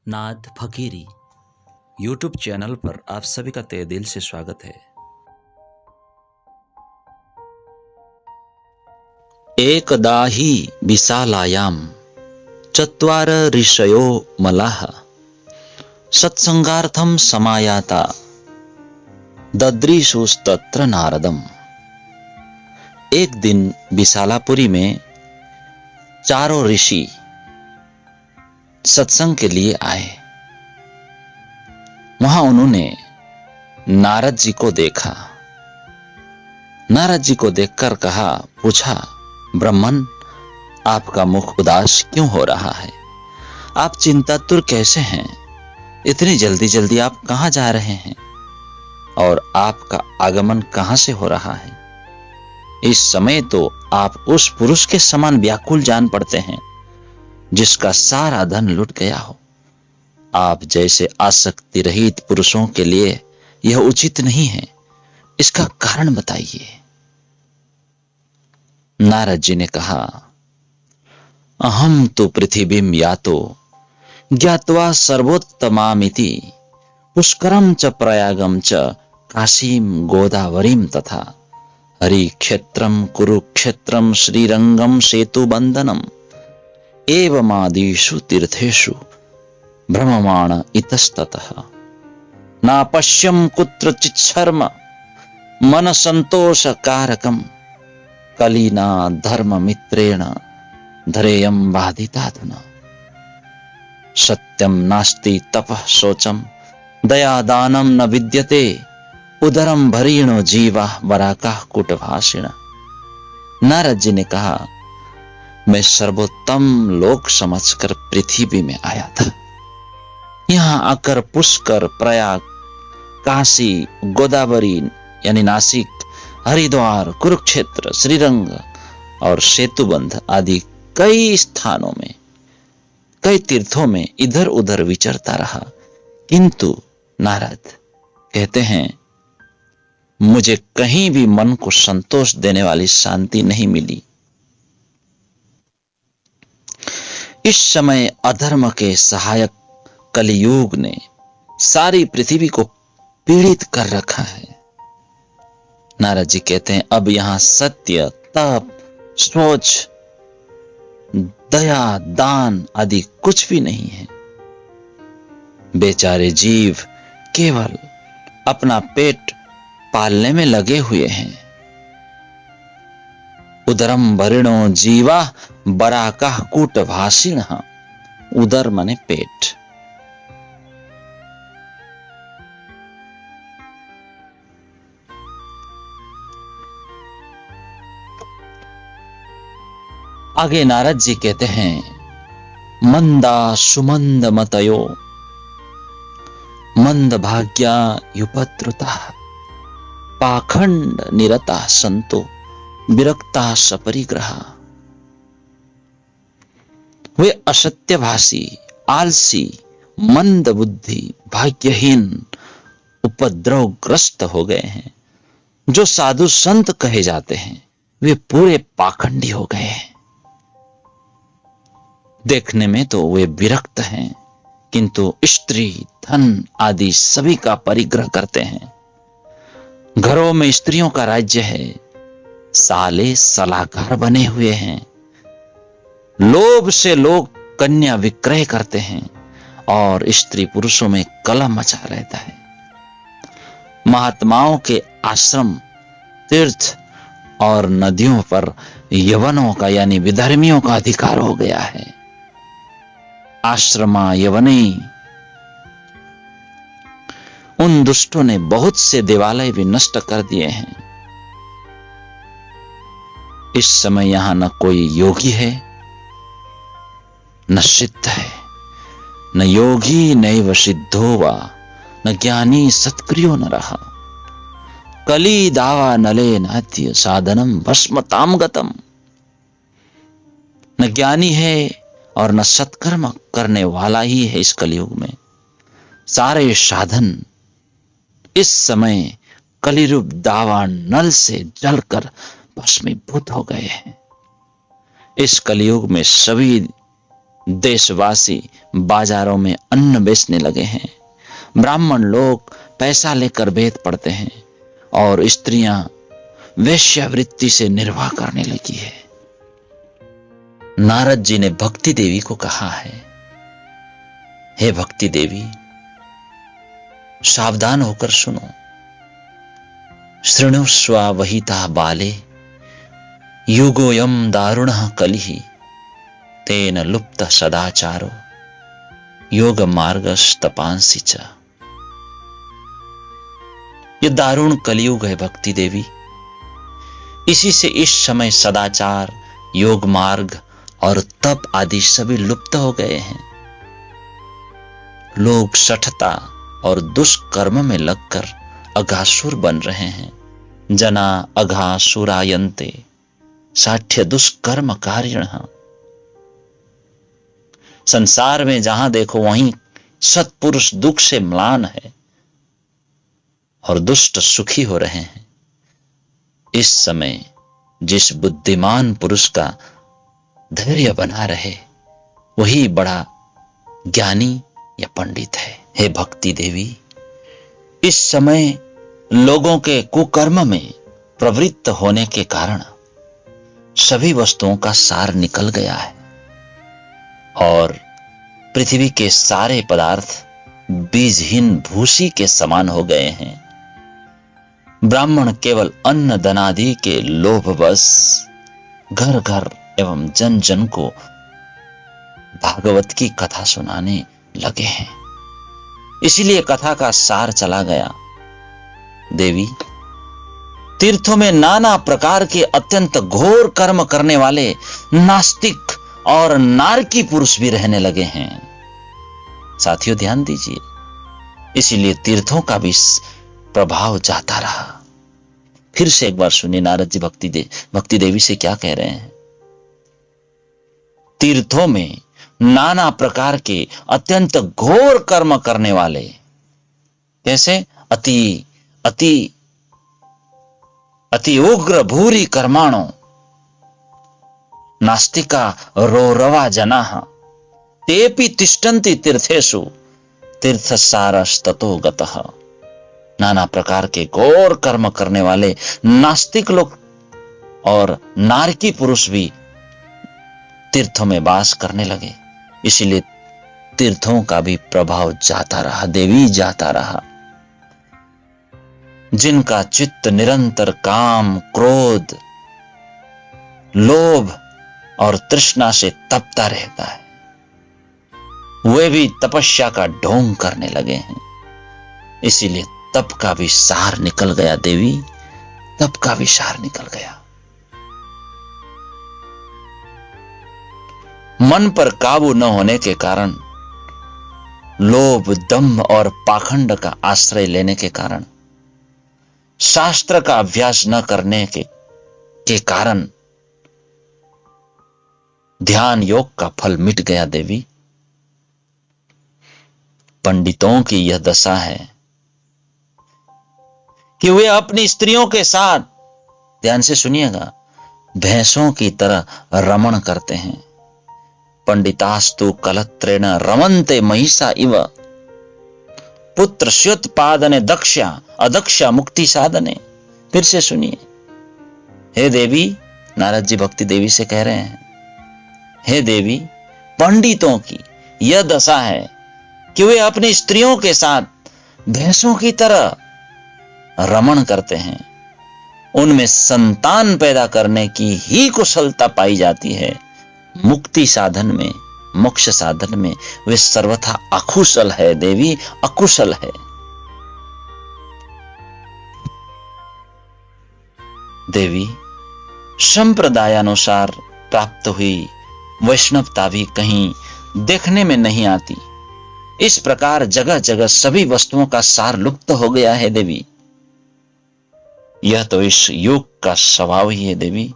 नाथ फकीरी YouTube channel पर आप सभी का तहे दिल से स्वागत है। एकदा हि विशालायां चत्वार ऋषयो मलाः सत्संगार्थं समायाता ददृशुस्तत्र नारदम। एक दिन विशालापुरी में चारों ऋषि सत्संग के लिए आए। वहां उन्होंने नारद जी को देखा। नारद जी को देखकर पूछा, ब्राह्मण, आपका मुख उदास क्यों हो रहा है? आप चिंतातुर कैसे हैं? इतनी जल्दी जल्दी आप कहां जा रहे हैं और आपका आगमन कहां से हो रहा है? इस समय तो आप उस पुरुष के समान व्याकुल जान पड़ते हैं जिसका सारा धन लुट गया हो। आप जैसे आसक्ति रहित पुरुषों के लिए यह उचित नहीं है। इसका कारण बताइए। नारद जी ने कहा, अहम तो पृथिवीं यातो ज्ञात्वा सर्वोत्तमामिति पुष्करम च प्रयागम च काशीम गोदावरीम तथा हरि क्षेत्रम कुरुक्षेत्रम श्रीरंगम सेतु बंधनम एवमादिषु तीर्थेषु भ्रममाण इतस्ततः ना पश्यम कुत्रचित् शर्म मन संतोष कारकम कलीना धर्म मित्रेण धरेयम बाधिताधुना सत्यम नास्ति तपः शोचम दया दानम न विद्यते उदरम भरीणो जीवा वराकाः कूटभाषिण। नारद जी ने कहा, मैं सर्वोत्तम लोक समझकर पृथ्वी में आया था। यहां आकर पुष्कर, प्रयाग, काशी, गोदावरी यानी नासिक, हरिद्वार, कुरुक्षेत्र, श्रीरंग और सेतुबंध आदि कई स्थानों में, कई तीर्थों में इधर उधर विचरता रहा, किंतु नारद कहते हैं, मुझे कहीं भी मन को संतोष देने वाली शांति नहीं मिली। इस समय अधर्म के सहायक कलियुग ने सारी पृथ्वी को पीड़ित कर रखा है। नारद जी कहते हैं, अब यहां सत्य, तप, सोच, दया, दान आदि कुछ भी नहीं है। बेचारे जीव केवल अपना पेट पालने में लगे हुए हैं। उदरम भरिणो जीवा बराकाः कूटभाषिण। उदर माने पेट। आगे नारद जी कहते हैं, मंदा सुमंद मतयो मंद भाग्या युपद्रुता पाखंड निरता संतो विरक्ता सपरिग्रह। वे असत्यभाषी, आलसी, मंद बुद्धि, भाग्यहीन, उपद्रवग्रस्त हो गए हैं। जो साधु संत कहे जाते हैं वे पूरे पाखंडी हो गए हैं। देखने में तो वे विरक्त हैं, किंतु स्त्री, धन आदि सभी का परिग्रह करते हैं। घरों में स्त्रियों का राज्य है। साले सलाहकार बने हुए हैं। लोभ से लोग कन्या विक्रय करते हैं और स्त्री पुरुषों में कलह मचा रहता है। महात्माओं के आश्रम, तीर्थ और नदियों पर यवनों का यानी विधर्मियों का अधिकार हो गया है। आश्रमा यवनी, उन दुष्टों ने बहुत से देवालय भी नष्ट कर दिए हैं। इस समय यहां न कोई योगी है, न सिद्ध है, न योगी नैव सिद्धो वा न ज्ञानी सत्क्रियो न रहा। कली दावा नले नात्य साधनम भस्मताम गतम। न ज्ञानी है और न सत्कर्म करने वाला ही है। इस कलयुग में सारे साधन इस समय कलिरूप दावा नल से जलकर भस्मीभूत हो गए हैं। इस कलयुग में सभी देशवासी बाजारों में अन्न बेचने लगे हैं, ब्राह्मण लोग पैसा लेकर वेद पढ़ते हैं और स्त्रियां वेश्यावृत्ति से निर्वाह करने लगी है। नारद जी ने भक्ति देवी को कहा है, हे भक्ति देवी, सावधान होकर सुनो। शृणुस्व वहिता बाले युगोयम दारुणः कलिः तेन लुप्त सदाचारो योग मार्गस्तपांसि च। ये दारुण कलियुग है भक्ति देवी। इसी से इस समय सदाचार, योग मार्ग और तप आदि सभी लुप्त हो गए हैं। लोग शठता और दुष्कर्म में लगकर अघासुर बन रहे हैं। जना अघासुरायन्ते साठ्य दुष्कर्म कारिणः। संसार में जहां देखो वहीं सत्पुरुष दुख से म्लान है और दुष्ट सुखी हो रहे हैं। इस समय जिस बुद्धिमान पुरुष का धैर्य बना रहे वही बड़ा ज्ञानी या पंडित है। हे भक्ति देवी, इस समय लोगों के कुकर्म में प्रवृत्त होने के कारण सभी वस्तुओं का सार निकल गया है और पृथ्वी के सारे पदार्थ बीजहीन भूसी के समान हो गए हैं। ब्राह्मण केवल अन्न धनादि के लोभवश घर घर एवं जन जन को भागवत की कथा सुनाने लगे हैं। इसीलिए कथा का सार चला गया। देवी, तीर्थों में नाना प्रकार के अत्यंत घोर कर्म करने वाले नास्तिक और नारकी पुरुष भी रहने लगे हैं। साथियों ध्यान दीजिए, इसीलिए तीर्थों का भी प्रभाव जाता रहा। फिर से एक बार सुनिए नारद जी भक्ति देवी से क्या कह रहे हैं। तीर्थों में नाना प्रकार के अत्यंत घोर कर्म करने वाले, कैसे अति अति अति उग्र भूरी कर्माणो नास्तिका रोरवा जनाः तेपि तिष्ठन्ति तीर्थेषु तीर्थसारस्ततो गतः। नाना प्रकार के घोर कर्म करने वाले नास्तिक लोग और नारकी पुरुष भी तीर्थों में वास करने लगे। इसीलिए तीर्थों का भी प्रभाव जाता रहा देवी, जाता रहा। जिनका चित्त निरंतर काम, क्रोध, लोभ और तृष्णा से तपता रहता है, वे भी तपस्या का ढोंग करने लगे हैं। इसीलिए तप का भी सार निकल गया देवी, तप का भी सार निकल गया। मन पर काबू न होने के कारण, लोभ, दंभ और पाखंड का आश्रय लेने के कारण, शास्त्र का अभ्यास न करने के कारण ध्यान योग का फल मिट गया देवी। पंडितों की यह दशा है कि वे अपनी स्त्रियों के साथ, ध्यान से सुनिएगा, भैंसों की तरह रमण करते हैं। पंडितास्तु कलत्रेण रमन्ते महिषा इव पुत्र स्योत्पादने दक्षा अदक्षा मुक्ति साधने। फिर से सुनिए। हे देवी, नारद जी भक्ति देवी से कह रहे हैं, हे देवी, पंडितों की यह दशा है कि वे अपनी स्त्रियों के साथ भैंसों की तरह रमण करते हैं। उनमें संतान पैदा करने की ही कुशलता पाई जाती है। मुक्ति साधन में, मोक्ष साधन में वे सर्वथा अकुशल है देवी, अकुशल है। देवी, संप्रदायानुसार प्राप्त हुई वैष्णवता भी कहीं देखने में नहीं आती। इस प्रकार जगह जगह सभी वस्तुओं का सार लुप्त हो गया है देवी। यह तो इस युग का स्वभाव ही है देवी।